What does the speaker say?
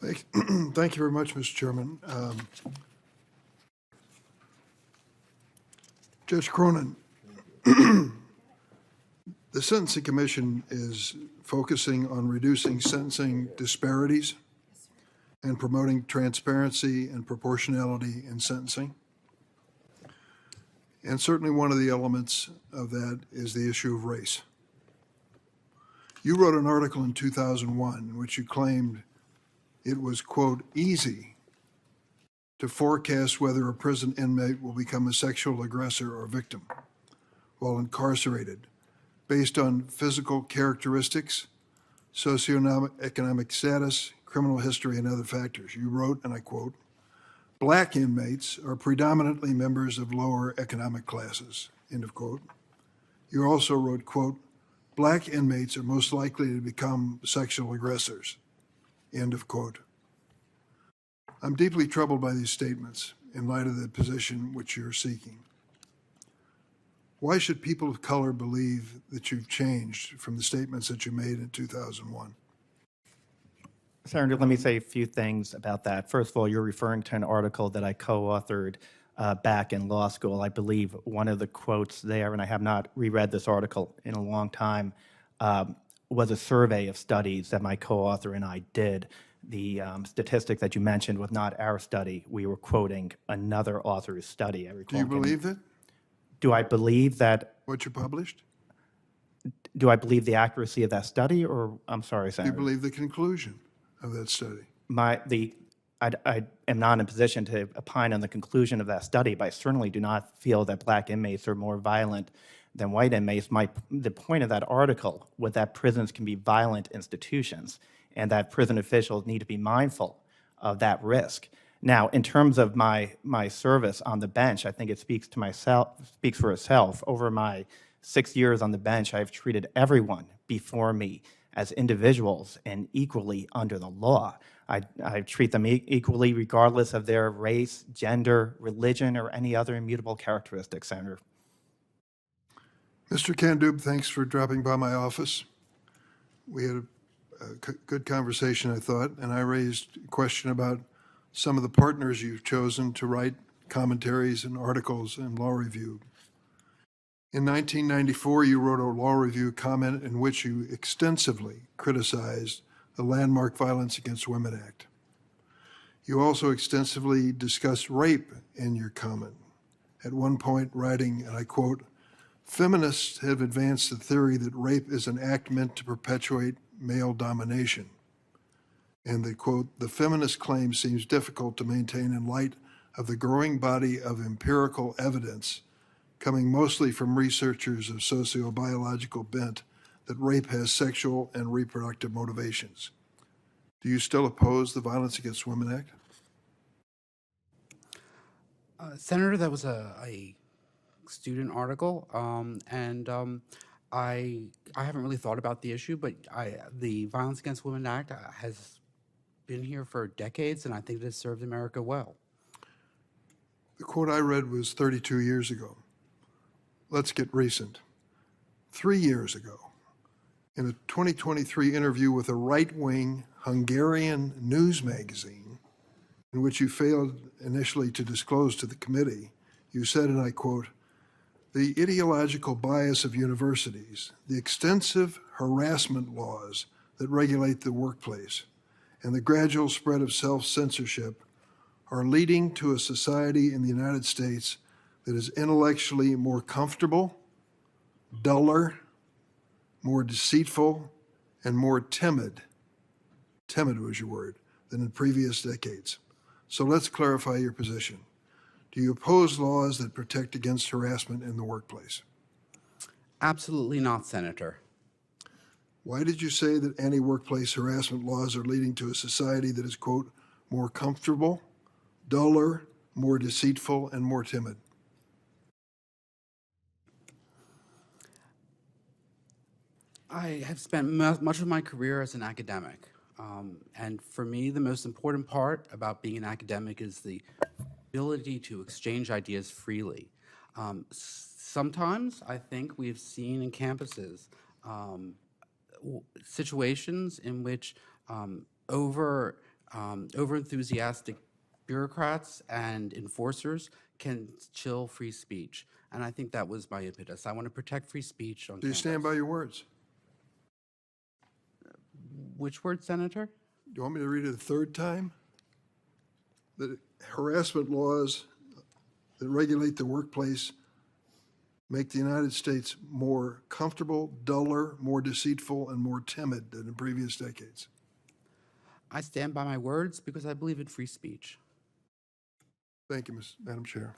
Thank you very much, Mr. Chairman. Judge Cronin, the Sentencing Commission is focusing on reducing sentencing disparities and promoting transparency and proportionality in sentencing. And certainly one of the elements of that is the issue of race. You wrote an article in 2001 in which you claimed it was, quote, easy to forecast whether a prison inmate will become a sexual aggressor or victim while incarcerated based on physical characteristics, socioeconomic status, criminal history, and other factors. You wrote, and I quote, black inmates are predominantly members of lower economic classes, end of quote. You also wrote, quote, black inmates are most likely to become sexual aggressors, end of quote. I'm deeply troubled by these statements in light of the position which you're seeking. Why should people of color believe that you've changed from the statements that you made in 2001? Senator, let me say a few things about that. First of all, you're referring to an article that I co-authored back in law school. I believe one of the quotes there, and I have not reread this article in a long time, was a survey of studies that my co-author and I did. The statistic that you mentioned was not our study. We were quoting another author's study. I recall. Do you believe it? Do I believe that? What you published? Do I believe the accuracy of that study, or I'm sorry, Senator? Do you believe the conclusion of that study? I am not in a position to opine on the conclusion of that study, but I certainly do not feel that black inmates are more violent than white inmates. The point of that article was that prisons can be violent institutions and that prison officials need to be mindful of that risk. Now, in terms of my service on the bench, I think it speaks for itself. Over my 6 years on the bench, I've treated everyone before me as individuals and equally under the law. I treat them equally regardless of their race, gender, religion, or any other immutable characteristics, Senator. Mr. Kandub, thanks for dropping by my office. We had a good conversation, I thought, and I raised a question about some of the partners you've chosen to write commentaries and articles in Law Review. In 1994, you wrote a Law Review comment in which you extensively criticized the landmark Violence Against Women Act. You also extensively discussed rape in your comment, at one point writing, and I quote, feminists have advanced the theory that rape is an act meant to perpetuate male domination. And the quote, the feminist claim seems difficult to maintain in light of the growing body of empirical evidence coming mostly from researchers of sociobiological bent that rape has sexual and reproductive motivations. Do you still oppose the Violence Against Women Act? Senator, that was a student article, I haven't really thought about the issue, but the Violence Against Women Act has been here for decades, and I think it has served America well. The quote I read was 32 years ago. Let's get recent. 3 years ago, in a 2023 interview with a right-wing Hungarian news magazine, in which you failed initially to disclose to the committee, you said, and I quote, the ideological bias of universities, the extensive harassment laws that regulate the workplace, and the gradual spread of self-censorship are leading to a society in the United States that is intellectually more comfortable, duller, more deceitful, and more timid was your word, than in previous decades. So let's clarify your position. Do you oppose laws that protect against harassment in the workplace? Absolutely not, Senator. Why did you say that anti-workplace harassment laws are leading to a society that is, quote, more comfortable, duller, more deceitful, and more timid? I have spent much of my career as an academic. And for me, the most important part about being an academic is the ability to exchange ideas freely. Sometimes I think we've seen in campuses situations in which over Overenthusiastic bureaucrats and enforcers can chill free speech. And I think that was my impetus. I want to protect free speech on Do you campus. stand by your words? Which word, Senator? Do you want me to read it a third time? That harassment laws that regulate the workplace make the United States more comfortable, duller, more deceitful, and more timid than in previous decades. I stand by my words because I believe in free speech. Thank you, Madam Chair.